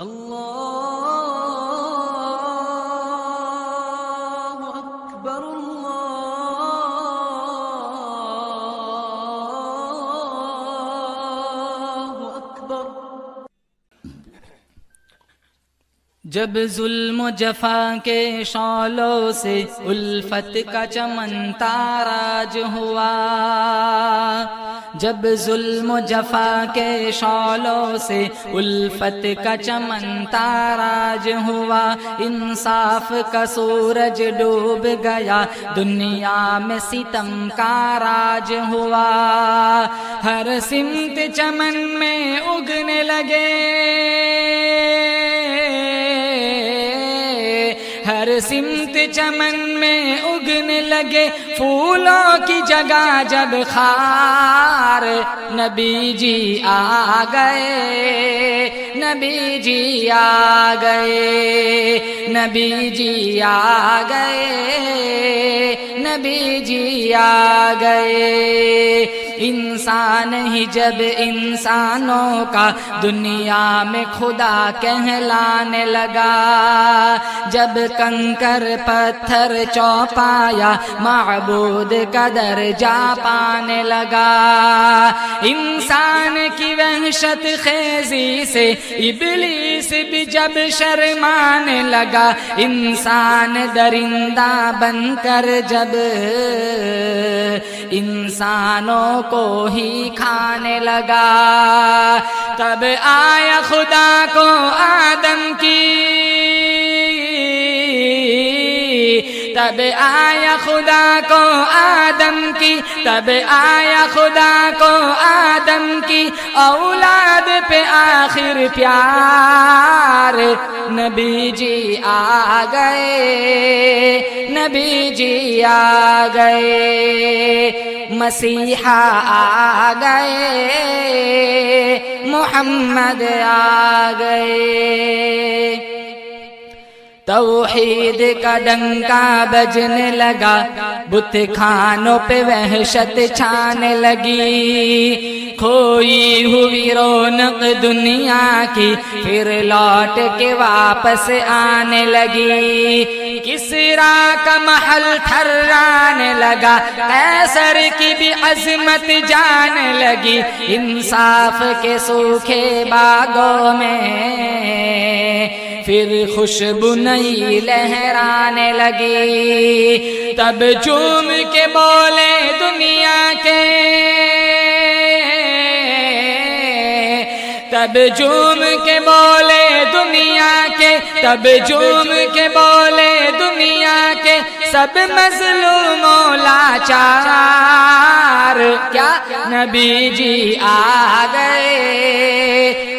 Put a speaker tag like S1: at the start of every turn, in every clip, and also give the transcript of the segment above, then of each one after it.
S1: اللہ اکبر اللہ اکبر۔ جب ظلم و جفا کے شعلوں سے الفت کا چمن تاراج ہوا، جب ظلم و جفا کے شعلوں سے الفت کا چمن تاراج ہوا، انصاف کا سورج ڈوب گیا، دنیا میں ستم کا راج ہوا، ہر سمت چمن میں اگنے لگے، ہر سمت چمن میں اگنے لگے پھولوں کی جگہ جب خار، نبی جی آ گئے، نبی جی آ گئے، نبی جی آ گئے، نبی جی آ گئے۔ انسان ہی جب انسانوں کا دنیا میں خدا کہلانے لگا، جب کنکر پتھر چوپایا معبود کا درجہ پانے لگا، انسان کی وحشت خیزی سے ابلیس بھی جب شرمانے لگا، انسان درندہ بن کر جب انسانوں کو ہی کھانے لگا، تب آیا خدا کو آدم کی، تب آیا خدا کو آدم کی، تب آیا خدا کو آدم کی اولاد پہ آخر پیار، نبی جی آ گئے، نبی جی آ گئے، مسیحا آ گئے، محمد آ گئے۔ توحید کا ڈنکا بجنے لگا، بت خانوں پہ وحشت چھانے لگی، کھوئی ہوئی رونق دنیا کی پھر لوٹ کے واپس آنے لگی، کسریٰ کا محل تھرانے لگا، قیصر کی بھی عظمت جانے لگی، انصاف کے سوکھے باغوں میں پھر خوشبو نئی لہرانے لگی، تب چوم کے بولے دنیا کے، تب چوم کے بولے دنیا کے، تب چوم کے بولے دنیا کے سب مظلوموں لاچار، کیا نبی جی آ گئے،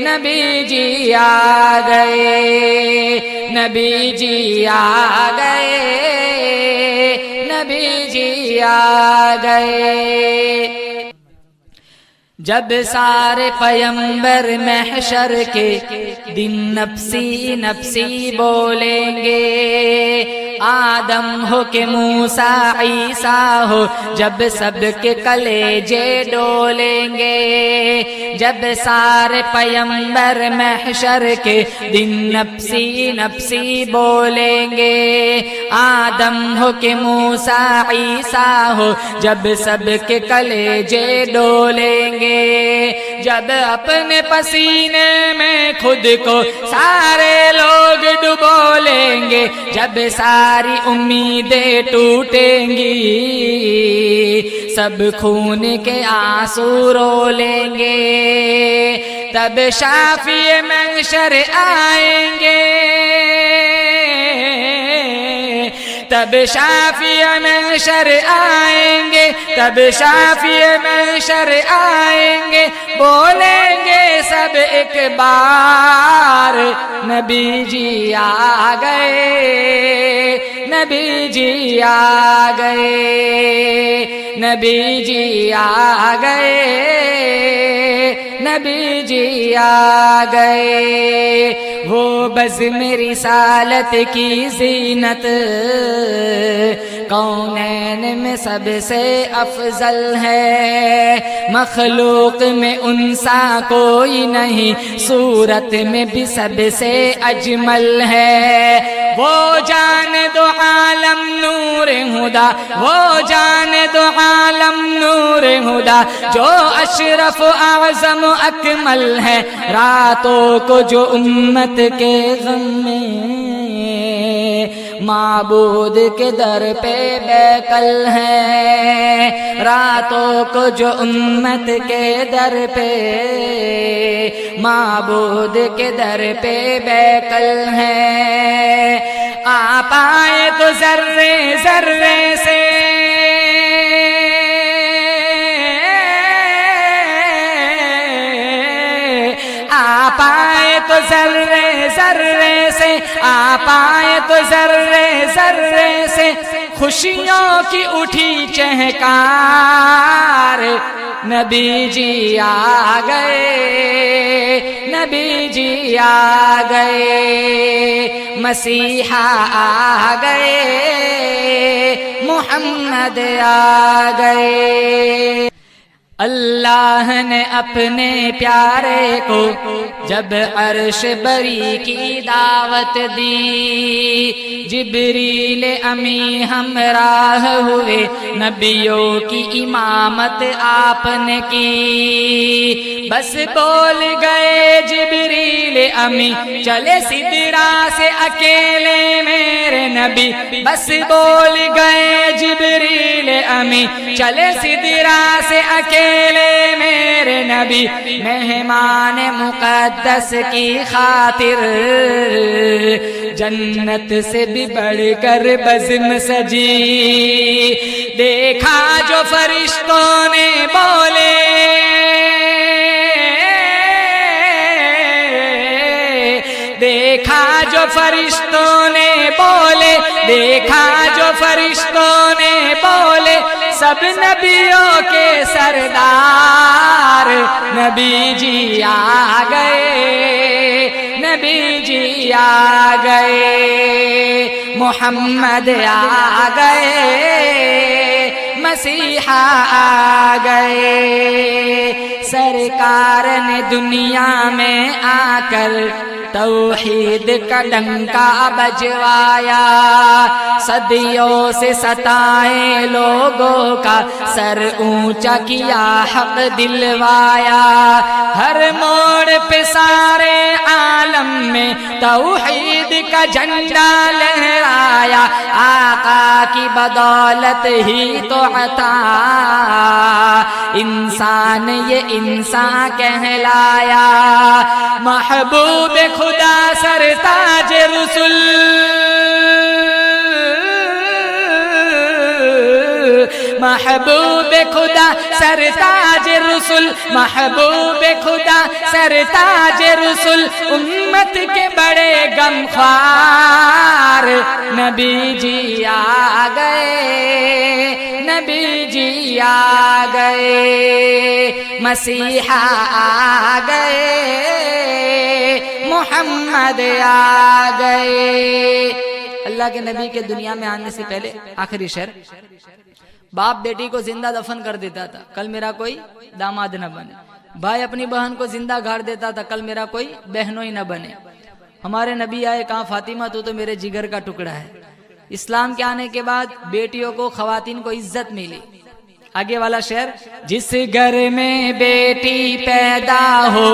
S1: نبی جی آ گئے، نبی جی آ گئے، نبی جی آ گئے۔ جب سارے پیمبر محشر کے دن نفسی نفسی بولیں گے، آدم ہو کہ موسیٰ عیسیٰ ہو، جب سب کے کلیجے ڈولیں گے، جب سارے پیمبر محشر کے دن نفسی نفسی بولیں گے، آدم ہو کہ موسیٰ عیسیٰ ہو، جب سب کے کلیجے ڈولیں گے، جب اپنے پسینے میں خود کو سارے لوگ ڈبو لیں گے، جب ساری امیدیں ٹوٹیں گی، سب خون کے آنسو رو لیں گے، تب شافی محشر آئیں گے، تب شافی محشر آئیں گے، تب شافی محشر آئیں گے، بولیں گے سب ایک بار، نبی جی آ گئے، نبی جی آ گئے، نبی جی آ گئے، نبی جی آ گئے، وہ بزم رسالت کی زینت، کونین میں سب سے افضل ہے، مخلوق میں ان سا کوئی نہیں، صورت میں بھی سب سے اجمل ہے، وہ جان دو عالم نور ہدا، وہ جان دو عالم نور ہدا، جو اشرف اعظم اکمل ہے، راتوں کو جو امت کے غم میں معبود کے در پہ بیکل ہے، راتوں کو جو امت کے در پہ معبود کے در پہ بیکل ہے، آپ آئے تو ذرے ذرے سے آپ آئے تو ذرے ذرے سے، آپ آئے تو ذرے ذرے سے، خوشیوں کی اٹھی چہکار، نبی جی آ گئے، نبی جی آ گئے، مسیحا آ گئے، محمد آ گئے۔ اللہ نے اپنے پیارے کو جب عرش بری کی دعوت دی، جبریل امی ہمراہ ہوئے، نبیوں کی امامت آپ نے کی، بس بول گئے جبریل امی، چلے سدرا سے اکیلے میرے نبی، بس بول گئے جبریل امی، چلے سدرا سے اکیلے میرے نبی، مہمان مقدس کی خاطر جنت سے بھی بڑھ کر بزم سجی، دیکھا جو فرشتوں نے بولے، دیکھا جو فرشتوں نے بولے، دیکھا جو فرشتوں نے بولے، سب نبیوں کے سردار، نبی جی آ گئے، نبی جی آ گئے، محمد آ گئے، مسیحا آ گئے، سرکار نے دنیا میں آ کر توحید کا ڈنکا بجوایا، صدیوں سے ستائے لوگوں کا سر اونچا کیا، حق دلوایا، ہر موڑ پہ سارے عالم میں توحید کا جھنڈا لہرایا، آقا کی بدولت ہی تو عطا انسان یہ انسان کہلایا، محبوب خدا سرتاج رسول، محبوب خدا سرتاج رسول، محبوب خدا سرتاج رسول، امت کے بڑے غمخوار، نبی جی آ گئے، نبی جی آ گئے، مسیحا آ گئے، محمد آ گئے۔ اللہ کے نبی کے دنیا میں آنے سے پہلے آخری شعر، باپ بیٹی کو زندہ دفن کر دیتا تھا، کل میرا کوئی داماد نہ بنے، بھائی اپنی بہن کو زندہ گاڑ دیتا تھا، کل میرا کوئی بہنوئی نہ بنے، ہمارے نبی آئے کہاں فاطمہ تو میرے جگر کا ٹکڑا ہے۔ اسلام کے آنے کے بعد بیٹیوں کو، خواتین کو عزت ملی۔ آگے والا شعر، جس گھر میں بیٹی پیدا ہو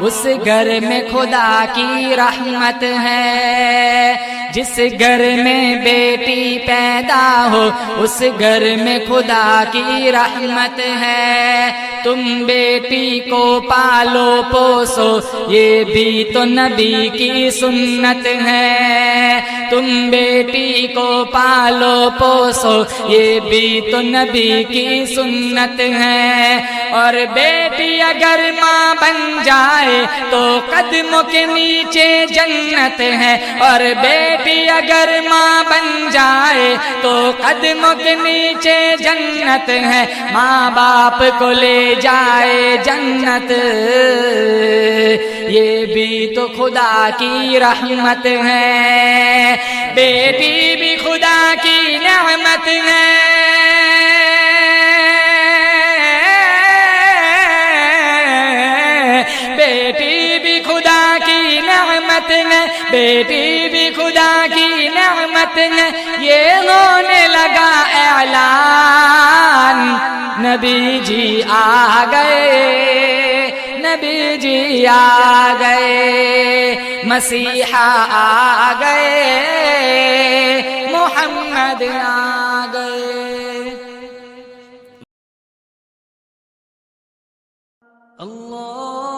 S1: اس گھر میں خدا کی رحمت ہے، جس گھر میں بیٹی پیدا ہو اس گھر میں خدا کی رحمت ہے، تم بیٹی کو پالو پوسو یہ بھی تو نبی کی سنت ہے، تم بیٹی کو پالو پوسو یہ بھی تو نبی کی سنت ہے، اور بیٹی اگر ماں بن جائے تو قدموں کے نیچے جنت ہے، اور بیٹی اگر ماں بن جائے تو قدموں کے نیچے جنت ہے، ماں باپ کو لے جائے جنت، یہ بھی تو خدا کی رحمت ہے، بیٹی بھی خدا کی نعمت ہے، بیٹی بھی خدا کی نعمت ہے، بیٹی بھی خدا کی نعمت ہے، یہ ہونے لگا اعلان، نبی جی آ گئے، نبی جی آ گئے، مسیحا آ گئے، محمد آ گئے۔ اللہ